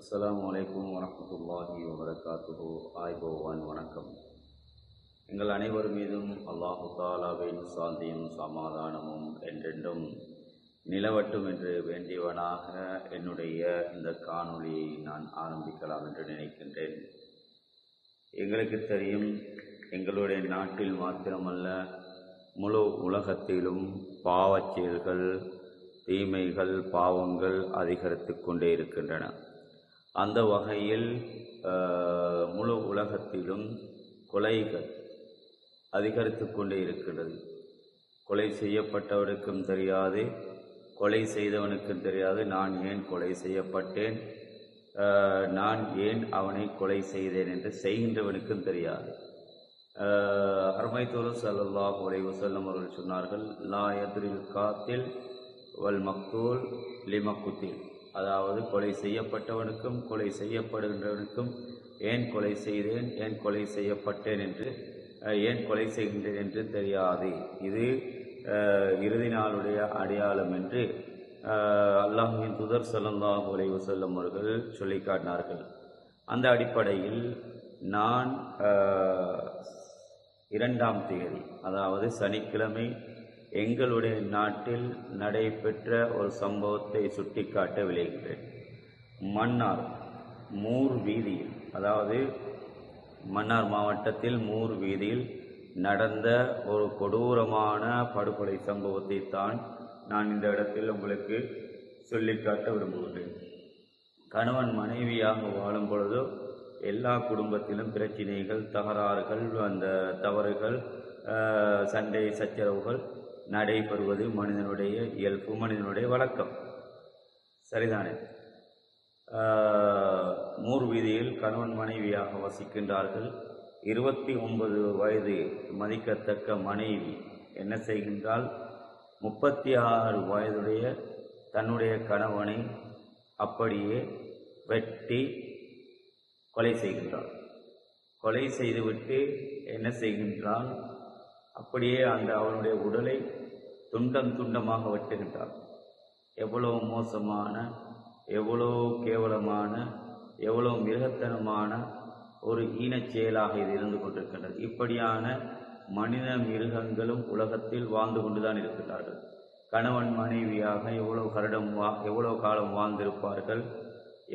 அஸ்ஸலாமு அலைக்கும் வரஹ்மத்துல்லாஹி வபரகாத்துஹு. ஆய்போவான் வணக்கம். எங்கள் அனைவர் மீதும் அல்லாஹு தாலாவின் சாந்தியும் சமாதானமும் என்றென்றும் நிலவட்டும் என்று வேண்டியவனாக என்னுடைய இந்த காணொளியை நான் ஆரம்பிக்கலாம் என்று நினைக்கின்றேன். எங்களுக்கு தெரியும், எங்களுடைய நாட்டில் மாத்திரமல்ல முழு உலகத்திலும் பாவச் செயல்கள், தீமைகள், பாவங்கள் அதிகரித்து கொண்டே இருக்கின்றன. அந்த வகையில் முழு உலகத்திலும் கொலைகள் அதிகரித்து கொண்டே இருக்கின்றது. கொலை செய்யப்பட்டவனுக்கும் தெரியாது, கொலை செய்தவனுக்கும் தெரியாது நான் ஏன் கொலை செய்யப்பட்டேன், நான் ஏன் அவனை கொலை செய்தேன் என்று செய்கின்றவனுக்கும் தெரியாது. அருமை தூதர் ஸல்லல்லாஹு அலைஹி வஸல்லம் அவர்கள் சொன்னார்கள், லா யத்ரில் காத்தில் வல் மக்தூல் லிமக்குத்தில். அதாவது கொலை செய்யப்பட்டவனுக்கும் கொலை செய்யப்படுகின்றவனுக்கும் ஏன் கொலை செய்தேன், ஏன் கொலை செய்யப்பட்டேன் என்று, ஏன் கொலை செய்கின்றேன் என்று தெரியாது. இது இறுதி நாளுடைய அடையாளம் என்று அல்லாஹ்வின் தூதர் ஸல்லல்லாஹு அலைஹி வஸல்லம் அவர்கள் சொல்லி காட்டினார்கள். அந்த அடிப்படையில் நான் 2ஆம் தேதி, அதாவது சனிக்கிழமை, எங்களுடைய நாட்டில் நடைபெற்ற ஒரு சம்பவத்தை சுட்டிக்காட்ட விளைகின்றேன். மன்னார் மூர் வீதியில், அதாவது மன்னார் மாவட்டத்தில் மூர் வீதியில் நடந்த ஒரு கொடூரமான படுகொலை சம்பவத்தை தான் நான் இந்த இடத்தில் உங்களுக்கு சொல்லிக்காட்ட விரும்புகின்றேன். கணவன் மனைவியாக வாழும் பொழுது எல்லா குடும்பத்திலும் பிரச்சினைகள், தகராறுகள், அந்த தவறுகள், சண்டை சச்சரவுகள் நடைபெறுவது மனிதனுடைய இயல்பு, மனிதனுடைய வழக்கம். சரிதானே? மூர் வீதியில் கணவன் மனைவியாக வசிக்கின்றார்கள். 29 வயது மதிக்கத்தக்க மனைவி என்ன செய்கின்றால், 36 வயதுடைய தன்னுடைய கணவனை அப்படியே வெட்டி கொலை செய்கின்றாள். கொலை செய்துவிட்டு என்ன செய்கின்றால், அப்படியே அந்த அவனுடைய உடலை துண்டம் துண்டமாக வெட்டுகின்றார். எவ்வளவு மோசமான, எவ்வளவு கேவலமான, எவ்வளவு மிருகத்தனமான ஒரு ஈனச் செயலாக இது இருந்து கொண்டிருக்கின்றது. இப்படியான மனித மிருகங்களும் உலகத்தில் வாழ்ந்து கொண்டுதான் இருக்கின்றார்கள். கணவன் மனைவியாக எவ்வளவு காலம் வாழ்ந்திருப்பார்கள்,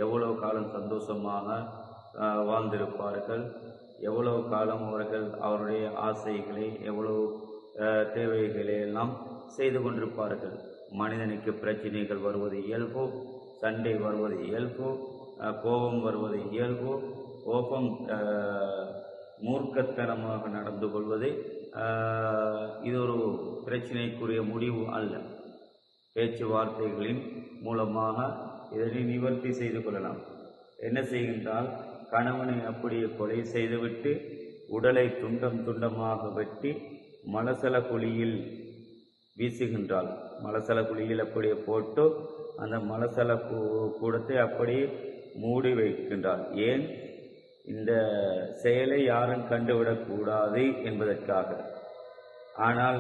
எவ்வளவு காலம் சந்தோஷமாக வாழ்ந்திருப்பார்கள், எவ்வளவு காலம் அவர்கள் அவருடைய ஆசைகளை, எவ்வளவு தேவைகளை எல்லாம் செய்து கொண்டிருப்பார்கள். மனிதனுக்கு பிரச்சனைகள் வருவது இயல்பு, சண்டை வருவது இயல்பு, கோபம் வருவது இயல்பு. கோபம் மூர்க்கத்தனமாக நடந்து கொள்வது இது ஒரு பிரச்சனைக்குரிய முடிவு அல்ல. பேச்சுவார்த்தைகளின் மூலமாக இதனை நிவர்த்தி செய்து கொள்ளலாம். என்ன செய்கின்றால், கணவனை அப்படியே கொலை செய்துவிட்டு உடலை துண்டம் துண்டமாக வெட்டி மலசல குழியில் வீசுகின்றாள். மலசல குழியில் அப்படியே போட்டு அந்த மலசல கூடத்தை அப்படியே மூடி வைக்கின்றாள். ஏன்? இந்த செயலை யாரும் கண்டுவிடக்கூடாது என்பதற்காக. ஆனால்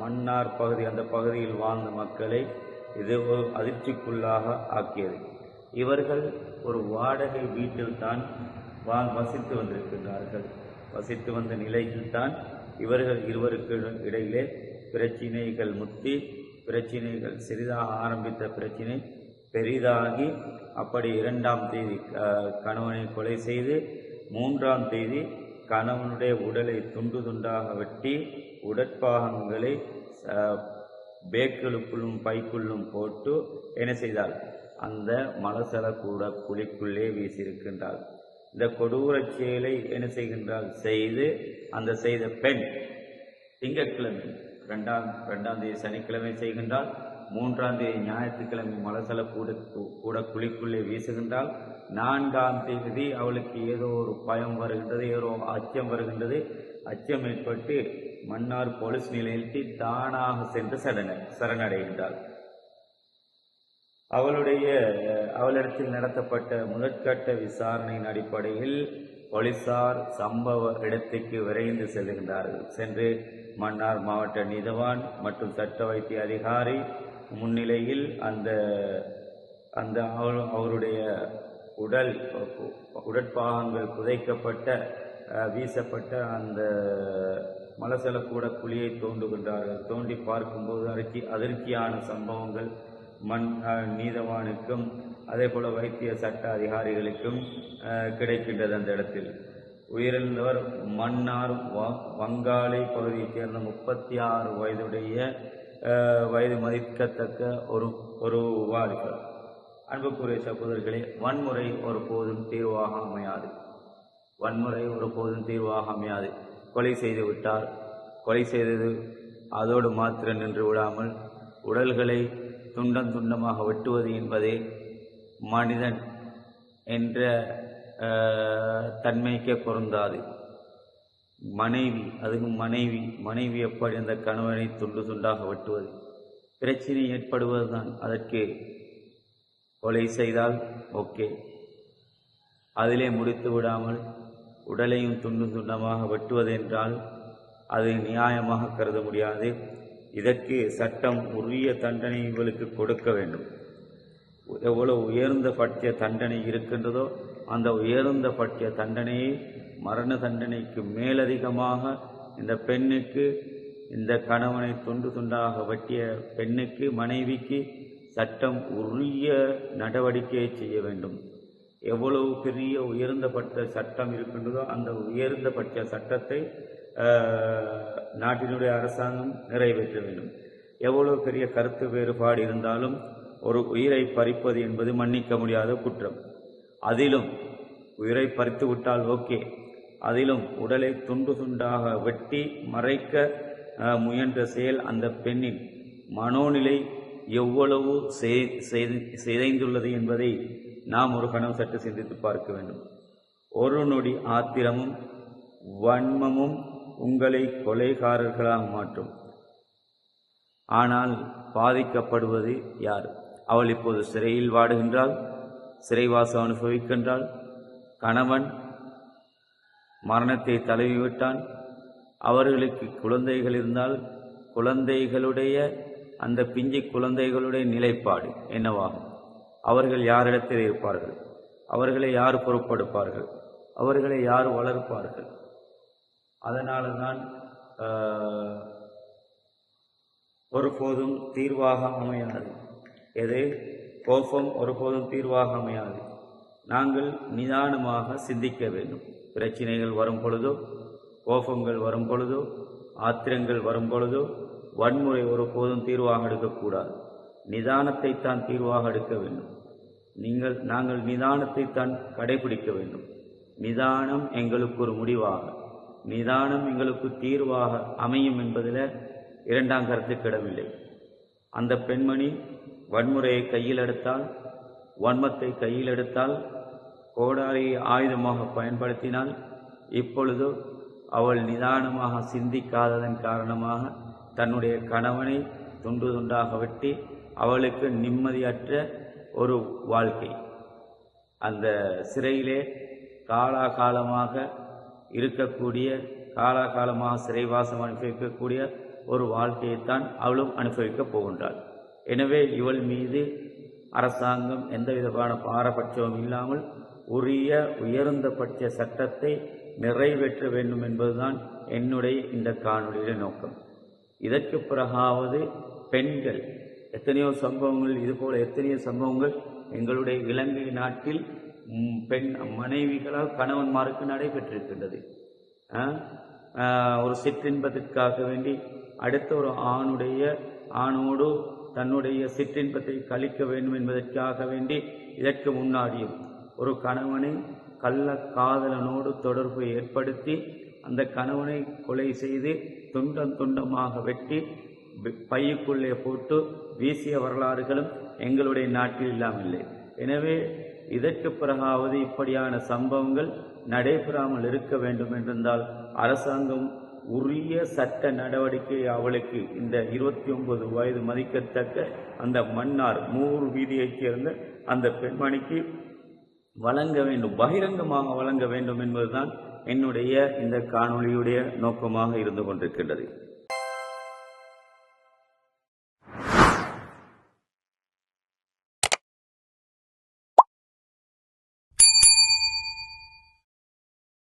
மன்னார் பகுதி, அந்த பகுதியில் வாழ்ந்த மக்களை இது ஒரு அதிர்ச்சிக்குள்ளாக ஆக்கியது. இவர்கள் ஒரு வாடகை வீட்டில் தான் வசித்து வந்திருக்கின்றார்கள். வசித்து வந்த நிலையில்தான் இவர்கள் இருவருக்கு இடையிலே பிரச்சினைகள் முத்தி, பிரச்சினைகள் சிறிதாக ஆரம்பித்த பிரச்சினை பெரிதாகி, அப்படி 2ஆம் தேதி கணவனை கொலை செய்து, 3ஆம் தேதி கணவனுடைய உடலை துண்டு துண்டாக வெட்டி உடற்பாகங்களை பேக்களுக்குள்ளும் பைக்குள்ளும் போட்டு என்ன செய்தால், அந்த மலசல கூட குழிக்குள்ளே வீசியிருக்கின்றாள். இந்த கொடூர செயலை என்ன செய்கின்றால் செய்து, அந்த செய்த பெண் திங்கட்கிழமை 2ஆம் தேதி சனிக்கிழமை செய்கின்றால், 3ஆம் தேதி ஞாயிற்றுக்கிழமை மலசல கூட குழிக்குள்ளே வீசுகின்றால், 4ஆம் தேதி அவளுக்கு ஏதோ ஒரு பயம் வருகின்றது, ஏதோ அச்சம் வருகின்றது. அச்சம் ஏற்பட்டு மன்னார் போலீஸ் நிலையத்தில் தானாக சென்று சரணடைகின்றாள். அவளிடத்தில் நடத்தப்பட்ட முதற்கட்ட விசாரணையின் அடிப்படையில் போலீசார் சம்பவ இடத்துக்கு விரைந்து செல்கின்றார்கள். சென்று மன்னார் மாவட்ட நீதவான் மற்றும் சட்ட வைத்திய அதிகாரி முன்னிலையில் அந்த அவருடைய உடற்பாகங்கள் புதைக்கப்பட்ட வீசப்பட்ட அந்த மலசலக்கூட குழியை தோண்டுகின்றார்கள். தோண்டி பார்க்கும்போது அதிர்ச்சியான சம்பவங்கள் நீதவானுக்கும் அதே போல வைத்திய சட்ட அதிகாரிகளுக்கும் கிடைக்கின்றது. அந்த இடத்தில் உயிரிழந்தவர் மன்னார் வங்காளி பகுதியைச் சேர்ந்த 36 வயது மதிக்கத்தக்க ஒரு வாலிபர். அன்புக்குரிய சகோதரர்களே, வன்முறை ஒருபோதும் தீர்வாக அமையாது. கொலை செய்து விட்டால் கொலை செய்தது அதோடு மாத்திரம் நின்று விடாமல் உடல்களை துண்டமாக வெட்டுவது என்பதே மனிதன் என்ற தன்மைக்கே பொருந்தாது. மனைவி எப்படி அந்த கணவனை துண்டாக வெட்டுவது? பிரச்சனை ஏற்படுவதுதான். அதற்கு கொலை செய்தால் ஓகே, அதிலே முடித்து விடாமல் உடலையும் துண்டமாக வெட்டுவது என்றால் அது நியாயமாக கருத முடியாது. இதற்கு சட்டம் உரிய தண்டனை இவளுக்கு கொடுக்க வேண்டும். எவ்வளவு உயர்ந்த பட்ச தண்டனை இருக்கின்றதோ அந்த உயர்ந்த பட்ச தண்டனையை மரண தண்டனைக்கு மேலதிகமாக இந்த பெண்ணுக்கு, இந்த கணவனை துண்டாக வெட்டிய பெண்ணுக்கு, மனைவிக்கு சட்டம் உரிய நடவடிக்கையை செய்ய வேண்டும். எவ்வளவு பெரிய உயர்ந்தபட்ச சட்டம் இருக்கின்றதோ அந்த உயர்ந்தபட்ச சட்டத்தை நாட்டினுடைய அரசாங்கம் நிறைவேற்ற வேண்டும். எவ்வளவு பெரிய கருத்து வேறுபாடு இருந்தாலும் ஒரு உயிரை பறிப்பது என்பது மன்னிக்க முடியாத குற்றம். அதிலும் உயிரை பறித்து விட்டால் ஓகே, அதிலும் உடலை துண்டாக வெட்டி மறைக்க முயன்ற செயல் அந்த பெண்ணின் மனோநிலை எவ்வளவு சிதைந்துள்ளது என்பதை நாம் ஒரு கணம் சற்று சிந்தித்து பார்க்க வேண்டும். ஒரு நொடி ஆத்திரமும் வன்மமும் உங்களை கொலைகாரர்களாக மாற்றும். ஆனால் பாதிக்கப்படுவது யார்? அவள் இப்போது சிறையில் வாடுகின்றாள், சிறைவாசம் அனுபவிக்கின்றாள். கணவன் மரணத்தை தழுவிவிட்டான். அவர்களுக்கு குழந்தைகள் இருந்தால் குழந்தைகளுடைய அந்த பிஞ்சு குழந்தைகளுடைய நிலைப்பாடு என்னவாகும்? அவர்கள் யாரிடத்தில் இருப்பார்கள்? அவர்களை யார் பொறுப்படுப்பார்கள்? அவர்களை யார் வளர்ப்பார்கள்? அதனால தான் ஒருபோதும் தீர்வாக அமையாது. கோபம் ஒருபோதும் தீர்வாக அமையாது. நாங்கள் நிதானமாக சிந்திக்க வேண்டும். பிரச்சனைகள் வரும் பொழுதோ, கோபங்கள் வரும் பொழுதோ, ஆத்திரங்கள் வரும் பொழுதோ வன்முறை ஒருபோதும் தீர்வாக எடுக்கக்கூடாது. நிதானத்தை தான் தீர்வாக எடுக்க வேண்டும். நாங்கள் நிதானத்தை தான் கடைபிடிக்க வேண்டும். நிதானம் எங்களுக்கு ஒரு முடிவாக, நிதானம் எங்களுக்கு தீர்வாக அமையும் என்பதில் இரண்டாம் கருத்துக்கிடமில்லை. அந்த பெண்மணி வன்முறையை கையில் எடுத்தால், வன்மத்தை கையில் எடுத்தால், கோடாரியை ஆயுதமாக பயன்படுத்தினால், இப்பொழுது அவள் நிதானமாக சிந்திக்காததன் காரணமாக தன்னுடைய கணவனை துண்டாக வெட்டி அவளுக்கு நிம்மதியற்ற ஒரு வாழ்க்கை, அந்த சிறையிலே காலாகாலமாக இருக்கக்கூடிய, காலாகாலமாக சிறைவாசம் அனுபவிக்கக்கூடிய ஒரு வாழ்க்கையைத்தான் அவளும் அனுபவிக்கப் போகின்றாள். எனவே இவள் மீது அரசாங்கம் எந்த விதமான பாரபட்சமும் இல்லாமல் உரிய உயர்ந்தபட்ச சட்டத்தை நிறைவேற்ற வேண்டும் என்பதுதான் என்னுடைய இந்த காணொலியின் நோக்கம். இதற்கு பிறகாவது பெண்கள், எத்தனையோ சம்பவங்கள், இதுபோல எத்தனையோ சம்பவங்கள் எங்களுடைய இலங்கை நாட்டில் பெண் மனைவிகளால் கணவன்மாருக்கு நடைபெற்றிருக்கின்றது. ஒரு சிற்றின்பத்திற்காக வேண்டி அடுத்த ஒரு ஆணோடு தன்னுடைய சிற்றின்பத்தை கழிக்க வேண்டும் என்பதற்காக வேண்டி இதற்கு முன்னாடியும் ஒரு கணவனை கள்ள காதலனோடு தொடர்பு ஏற்படுத்தி அந்த கணவனை கொலை செய்து துண்டமாக வெட்டி பையுக்குள்ளே போட்டு வீசிய வரலாறுகளும் எங்களுடைய நாட்டில் இல்லாமல்லை. எனவே இதற்கு பிறகாவது இப்படியான சம்பவங்கள் நடைபெறாமல் இருக்க வேண்டும் என்றிருந்தால் அரசாங்கம் உரிய சட்ட நடவடிக்கை அவளுக்கு, இந்த 29 வயது மதிக்கத்தக்க அந்த மன்னார் மூர் வீதியைச் சேர்ந்த அந்த பெண்மணிக்கு வழங்க வேண்டும், பகிரங்கமாக வழங்க வேண்டும் என்பதுதான் என்னுடைய இந்த காணொளியுடைய நோக்கமாக இருந்து கொண்டிருக்கின்றது.